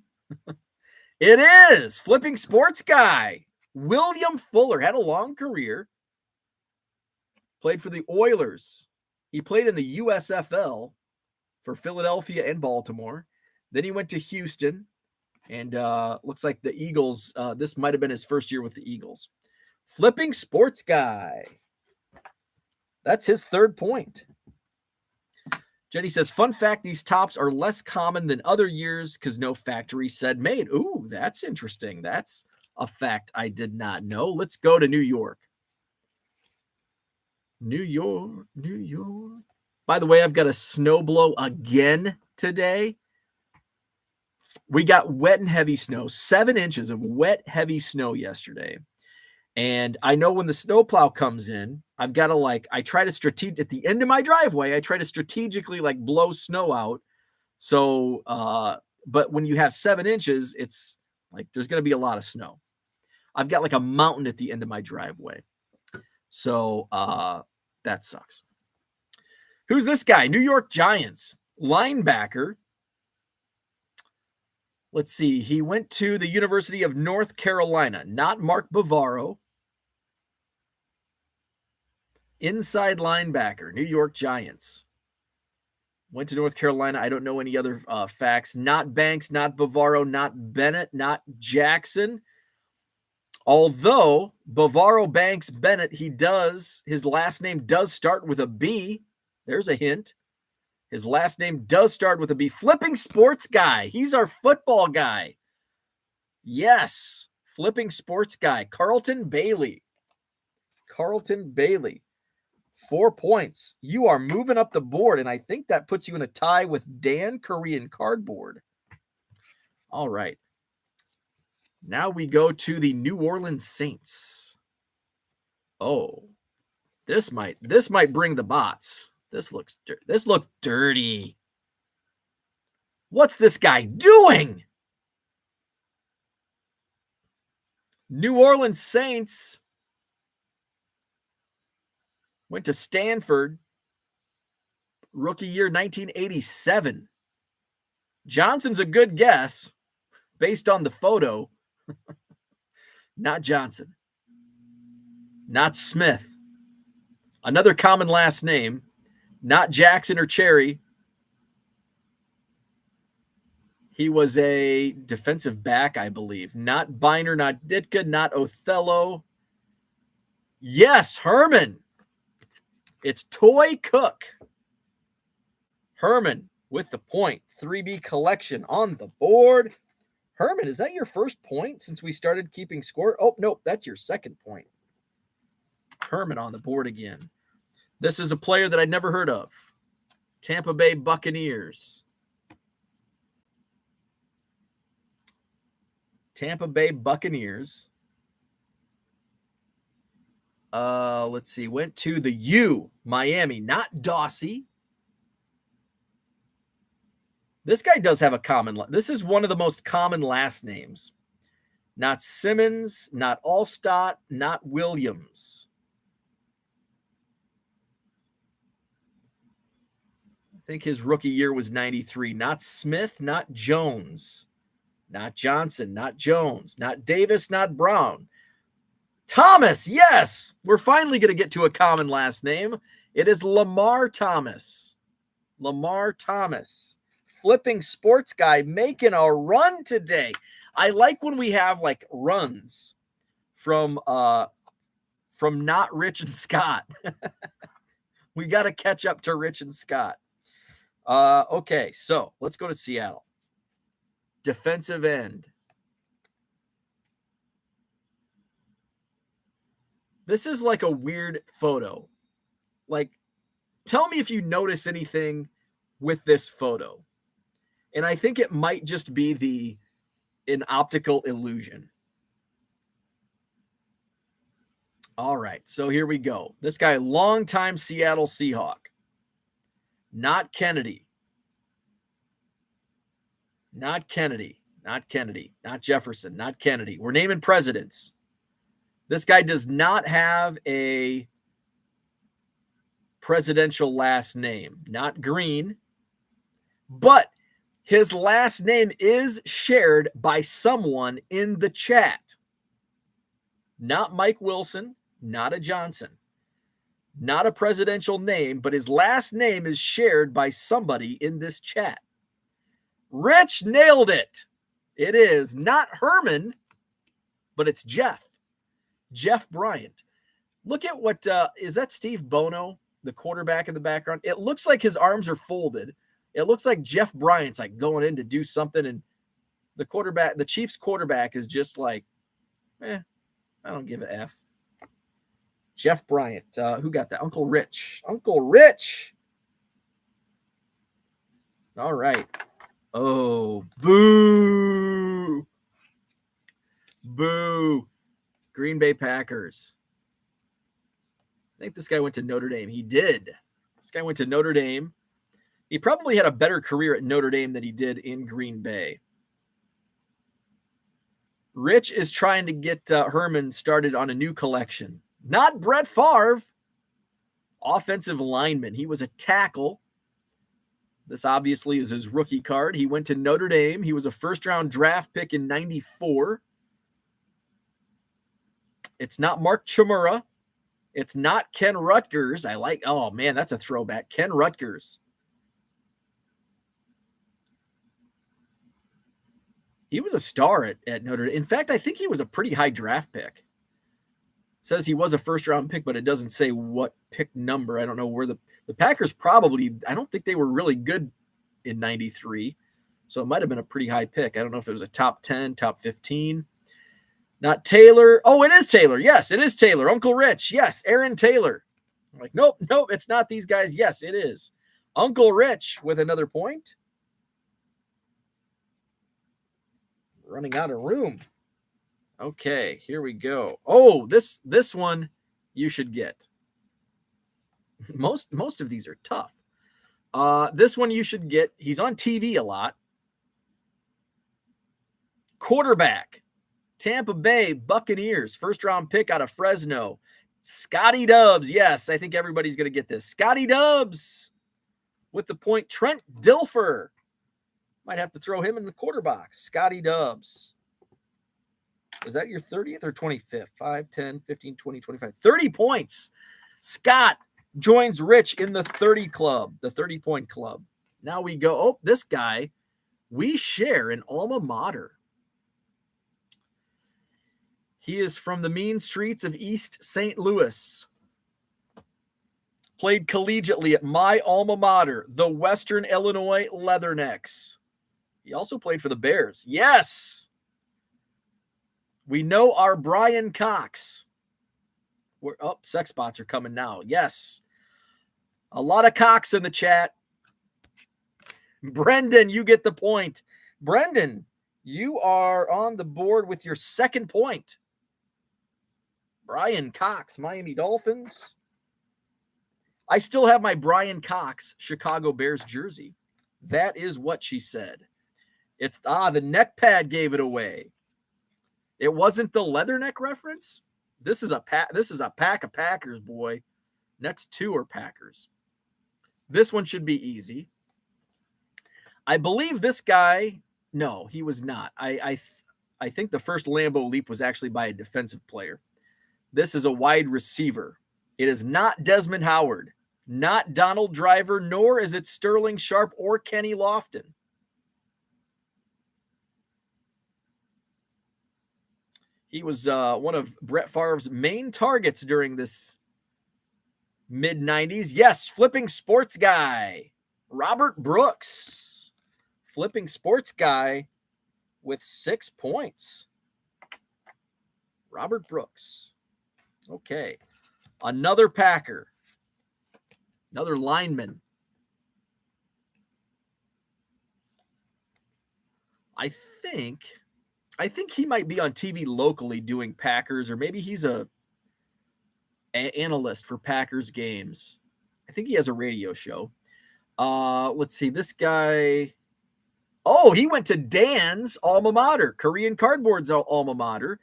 It is. Flipping Sports Guy. William Fuller had a long career. Played for the Oilers. He played in the USFL for Philadelphia and Baltimore. Then he went to Houston. And looks like the Eagles, this might have been his first year with the Eagles. Flipping Sports Guy. That's his third point. Jenny says, fun fact, these tops are less common than other years because no factory said made. Ooh, that's interesting. That's a fact I did not know. Let's go to New York. New York. By the way, I've got a snow blow again today. We got wet and heavy snow, 7 inches of wet, heavy snow yesterday. And I know when the snowplow comes in, I've got to I try to at the end of my driveway, I try to strategically blow snow out. So, but when you have 7 inches, it's there's going to be a lot of snow. I've got a mountain at the end of my driveway. So, that sucks. Who's this guy? New York Giants linebacker. Let's see. He went to the University of North Carolina, not Mark Bavaro. Inside linebacker, New York Giants. Went to North Carolina. I don't know any other facts. Not Banks, not Bavaro, not Bennett, not Jackson. Although Bavaro, Banks, Bennett, his last name does start with a B. There's a hint. His last name does start with a B. Flipping Sports Guy. He's our football guy. Yes, Flipping Sports Guy. Carlton Bailey. 4 points. You are moving up the board, and I think that puts you in a tie with Dan Korean Cardboard. All right. Now we go to the New Orleans Saints. Oh, this might bring the bots. This looks dirty. What's this guy doing? New Orleans Saints went to Stanford. Rookie year 1987. Johnson's a good guess based on the photo. Not Johnson. Not Smith. Another common last name. Not Jackson or Cherry. He was a defensive back, I believe. Not Biner, not Ditka, not Othello. Yes, Herman. It's Toy Cook. Herman with the point. 3B collection on the board. Herman, is that your first point since we started keeping score? Oh, nope, that's your second point. Herman on the board again. This is a player that I'd never heard of. Tampa Bay Buccaneers. Tampa Bay Buccaneers. Let's see. Went to the U, Miami, not Dawsey. This guy does have a common. This is one of the most common last names. Not Simmons, not Allstott, not Williams. I think his rookie year was 93. Not Smith, not Jones. Not Johnson, not Jones. Not Davis, not Brown. Thomas, yes! We're finally going to get to a common last name. It is Lamar Thomas. Lamar Thomas. Flipping Sports Guy making a run today. I like when we have runs from not Rich and Scott. We got to catch up to Rich and Scott. Okay, so let's go to Seattle. Defensive end. This is a weird photo. Tell me if you notice anything with this photo. And I think it might just be an optical illusion. All right, so here we go. This guy, longtime Seattle Seahawk. Not Kennedy. Not Kennedy. Not Kennedy. Not Jefferson. Not Kennedy. We're naming presidents. This guy does not have a presidential last name. Not Green. But his last name is shared by someone in the chat. Not Mike Wilson, not a Johnson. Not a presidential name, but his last name is shared by somebody in this chat. Rich nailed it. It is not Herman, but it's Jeff. Jeff Bryant. Look at what, is that Steve Bono, the quarterback in the background? It looks like his arms are folded. It looks like Jeff Bryant's going in to do something, and the Chiefs quarterback is just I don't give a F. Jeff Bryant. Who got that? Uncle Rich. Uncle Rich. All right. Oh, boo. Boo. Green Bay Packers. I think this guy went to Notre Dame. He did. This guy went to Notre Dame. He probably had a better career at Notre Dame than he did in Green Bay. Rich is trying to get Herman started on a new collection. Not Brett Favre. Offensive lineman. He was a tackle. This obviously is his rookie card. He went to Notre Dame. He was a first-round draft pick in 94. It's not Mark Chmura. It's not Ken Rutgers. Oh man, that's a throwback. Ken Rutgers. He was a star at Notre Dame. In fact, I think he was a pretty high draft pick. It says he was a first-round pick, but it doesn't say what pick number. I don't know where the Packers probably, I don't think they were really good in 93. So it might have been a pretty high pick. I don't know if it was a top 10, top 15. Not Taylor. Oh, it is Taylor. Yes, it is Taylor. Uncle Rich. Yes, Aaron Taylor. I'm like, nope, it's not these guys. Yes, it is. Uncle Rich with another point. Running out of room. Okay, here we go. Oh, this one you should get. Most of these are tough. This one you should get. He's on TV a lot. Quarterback. Tampa Bay Buccaneers, first-round pick out of Fresno. Scotty Dubs. Yes, I think everybody's going to get this. Scotty Dubs with the point. Trent Dilfer. Might have to throw him in the quarter box. Scotty Dubs. Is that your 30th or 25th? 5, 10, 15, 20, 25. 30 points. Scott joins Rich in the 30 club, the 30-point club. Now we go. Oh, this guy, we share an alma mater. He is from the mean streets of East St. Louis. Played collegiately at my alma mater, the Western Illinois Leathernecks. He also played for the Bears. Yes! We know our Brian Cox. Sex bots are coming now. Yes. A lot of Cox in the chat. Brendan, you get the point. Brendan, you are on the board with your second point. Brian Cox, Miami Dolphins. I still have my Brian Cox Chicago Bears jersey. That is what she said. It's the neck pad gave it away. It wasn't the Leatherneck reference. This is a pack of Packers, boy. Next two are Packers. This one should be easy. I believe this guy. No, he was not. I think the first Lambeau leap was actually by a defensive player. This is a wide receiver. It is not Desmond Howard, not Donald Driver, nor is it Sterling Sharp or Kenny Lofton. He was one of Brett Favre's main targets during this mid-90s. Yes, flipping sports guy, Robert Brooks. Flipping sports guy with 6 points. Robert Brooks. Okay. Another Packer. Another lineman. I think he might be on TV locally doing Packers, or maybe he's an analyst for Packers games. I think he has a radio show. Let's see. This guy. Oh, he went to Dan's alma mater, Korean Cardboard's alma mater.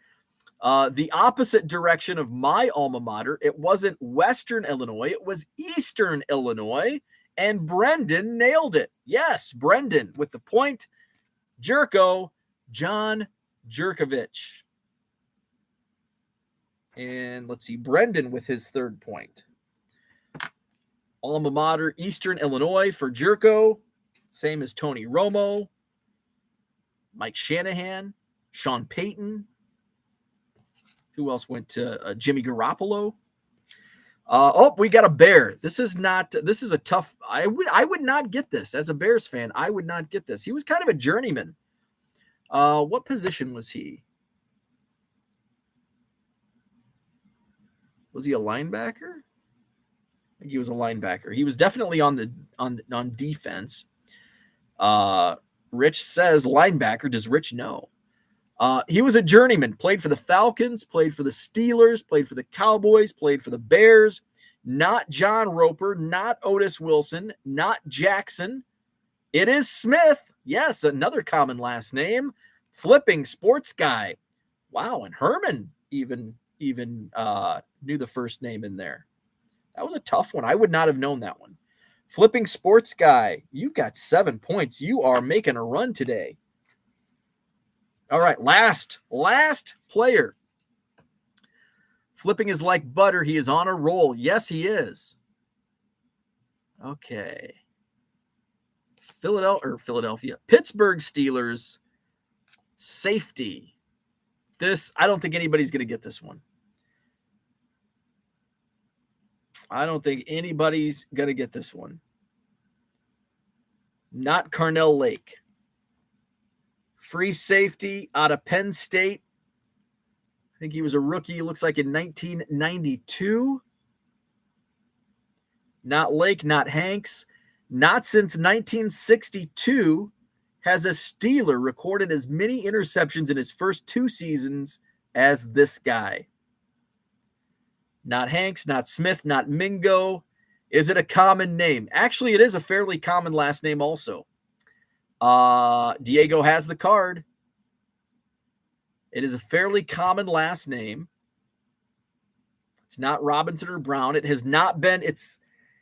The opposite direction of my alma mater. It wasn't Western Illinois. It was Eastern Illinois. And Brendan nailed it. Yes, Brendan with the point. Jerko, John Jerkovich. And let's see, Brendan with his third point. Alma mater, Eastern Illinois for Jerko. Same as Tony Romo, Mike Shanahan, Sean Payton. Who else went to Jimmy Garoppolo? We got a Bear. This is a tough. I would not get this as a Bears fan. I would not get this. He was kind of a journeyman. What position was he? Was he a linebacker? I think he was a linebacker. He was definitely on defense. Rich says linebacker. Does Rich know? He was a journeyman, played for the Falcons, played for the Steelers, played for the Cowboys, played for the Bears. Not John Roper, not Otis Wilson, not Jackson. It is Smith. Yes, another common last name. Flipping sports guy. Wow, and Herman even knew the first name in there. That was a tough one. I would not have known that one. Flipping sports guy, you got 7 points. You are making a run today. All right, last player. Flipping is like butter. He is on a roll. Yes, he is. Okay. Philadelphia. Pittsburgh Steelers. Safety. I don't think anybody's going to get this one. I don't think anybody's going to get this one. Not Carnell Lake. Free safety out of Penn State. I think he was a rookie, looks like in 1992. Not Lake, not Hanks. Not since 1962 has a Steeler recorded as many interceptions in his first 2 seasons as this guy. Not Hanks, not Smith, not Mingo. Is it a common name? Actually, it is a fairly common last name also. Diego has the card. It is a fairly common last name. It's not Robinson or Brown. It has not been,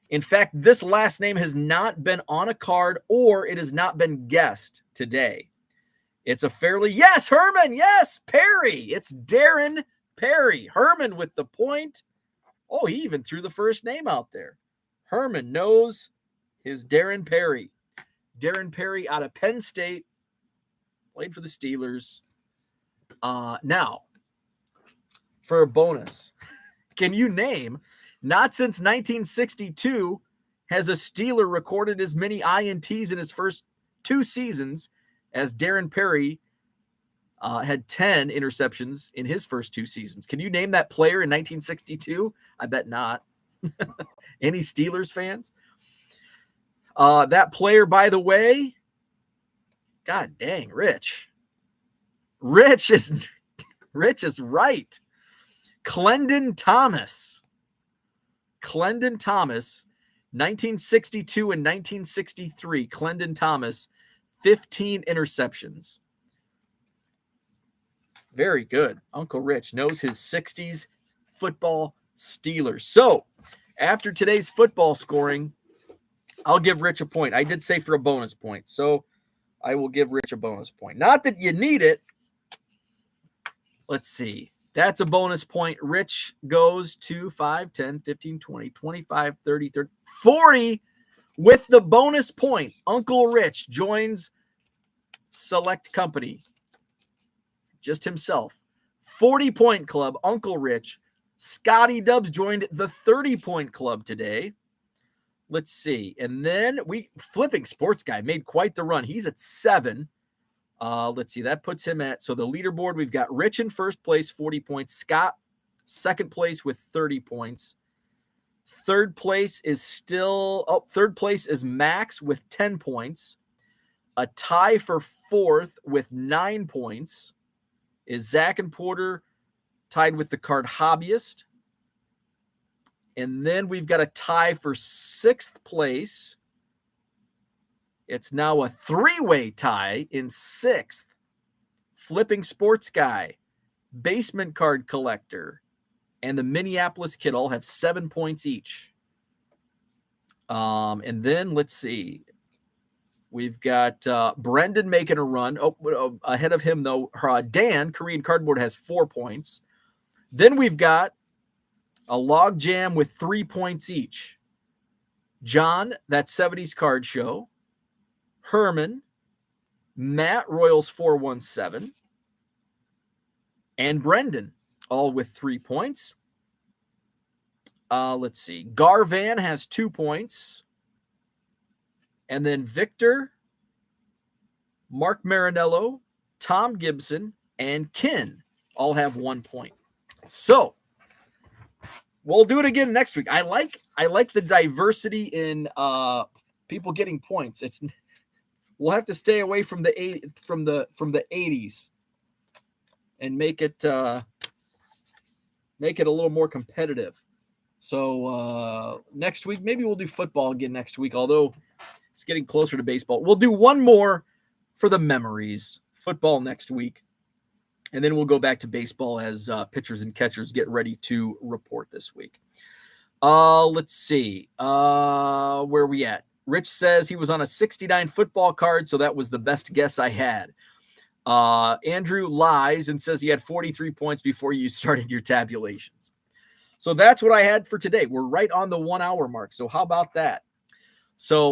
in fact, this last name has not been on a card or it has not been guessed today. It's a fairly, yes, Herman, yes, Perry. It's Darren Perry. Herman with the point. Oh, he even threw the first name out there. Herman knows his Darren Perry. Darren Perry out of Penn State. Played for the Steelers. Now, for a bonus, can you name, not since 1962 has a Steeler recorded as many INTs in his first 2 seasons as Darren Perry had 10 interceptions in his first 2 seasons. Can you name that player in 1962? I bet not. Any Steelers fans? That player, by the way, God dang, Rich. Rich is right. Clendon Thomas. Clendon Thomas, 1962 and 1963. Clendon Thomas, 15 interceptions. Very good. Uncle Rich knows his 60s football Steelers. So, after today's football scoring, I'll give Rich a point. I did say for a bonus point, so I will give Rich a bonus point. Not that you need it. Let's see. That's a bonus point. Rich goes to 5, 10, 15, 20, 25, 30, 30, 40 with the bonus point. Uncle Rich joins Select Company. Just himself. 40-point club, Uncle Rich. Scotty Dubs joined the 30-point club today. Let's see. And then Flipping Sports Guy made quite the run. He's at 7. Let's see. That puts him at, so the leaderboard, we've got Rich in first place, 40 points. Scott, second place with 30 points. Third place is Max with 10 points. A tie for 4th with 9 points is Zach and Porter, tied with the card Hobbyist. And then we've got a tie for 6th place. It's now a 3-way tie in 6th. Flipping Sports Guy, Basement Card Collector, and the Minneapolis Kid all have 7 points each. And then let's see. We've got Brendan making a run. Oh, ahead of him, though, Dan, Korean Cardboard, has 4 points. Then we've got a Log Jam with 3 points each. John, that 70s Card Show. Herman, Matt, Royals 417, and Brendan, all with 3 points. Let's see. Garvan has 2 points. And then Victor, Mark Marinello, Tom Gibson, and Ken all have 1 point. So we'll do it again next week. I like the diversity in people getting points. We'll have to stay away from the 80s and make it a little more competitive. So next week, maybe we'll do football again next week, although it's getting closer to baseball. We'll do one more for the memories, football next week, and then we'll go back to baseball as pitchers and catchers get ready to report this week. Let's see. Where are we at? Rich says he was on a 69 football card, so that was the best guess I had. Andrew lies and says he had 43 points before you started your tabulations. So that's what I had for today. We're right on the 1 hour mark. So how about that? So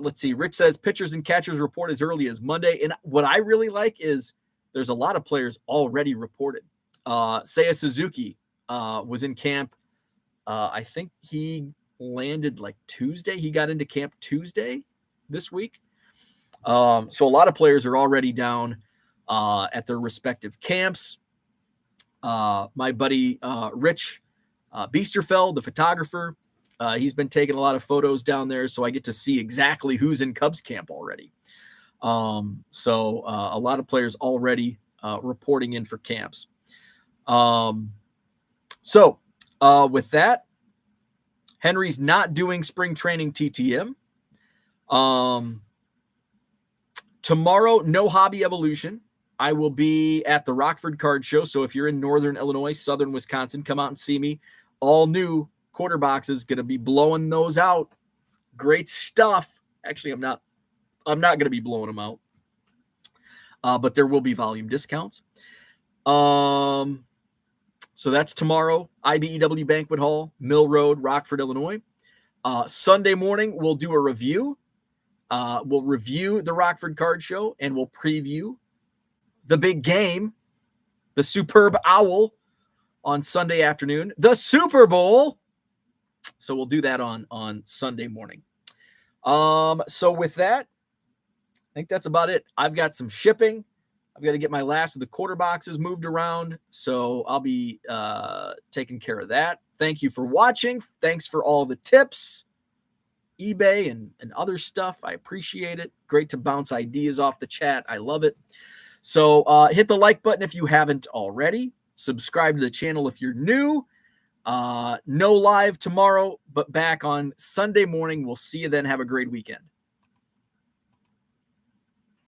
let's see. Rich says pitchers and catchers report as early as Monday. And what I really like is there's a lot of players already reported. Seiya Suzuki was in camp. I think he landed like Tuesday. He got into camp Tuesday this week. So a lot of players are already down at their respective camps. My buddy Rich Biesterfeld, the photographer, he's been taking a lot of photos down there, so I get to see exactly who's in Cubs camp already. So a lot of players already reporting in for camps. So with that, Henry's not doing spring training TTM. Tomorrow, no hobby evolution. I will be at the Rockford Card Show. So if you're in Northern Illinois, Southern Wisconsin, come out and see me. All new quarter boxes, going to be blowing those out. Great stuff. Actually, I'm not going to be blowing them out. But there will be volume discounts. So that's tomorrow. IBEW Banquet Hall, Mill Road, Rockford, Illinois. Sunday morning, we'll do a review. We'll review the Rockford Card Show, and we'll preview the big game, the Superb Owl, on Sunday afternoon, the Super Bowl. So we'll do that on Sunday morning. So with that, I think that's about it. I've got some shipping. I've got to get my last of the quarter boxes moved around, so I'll be taking care of that. Thank you for watching. Thanks for all the tips, eBay and other stuff. I appreciate it. Great to bounce ideas off the chat. I love it. So hit the like button if you haven't already. Subscribe to the channel if you're new. No live tomorrow, but back on Sunday morning. We'll see you then. Have a great weekend.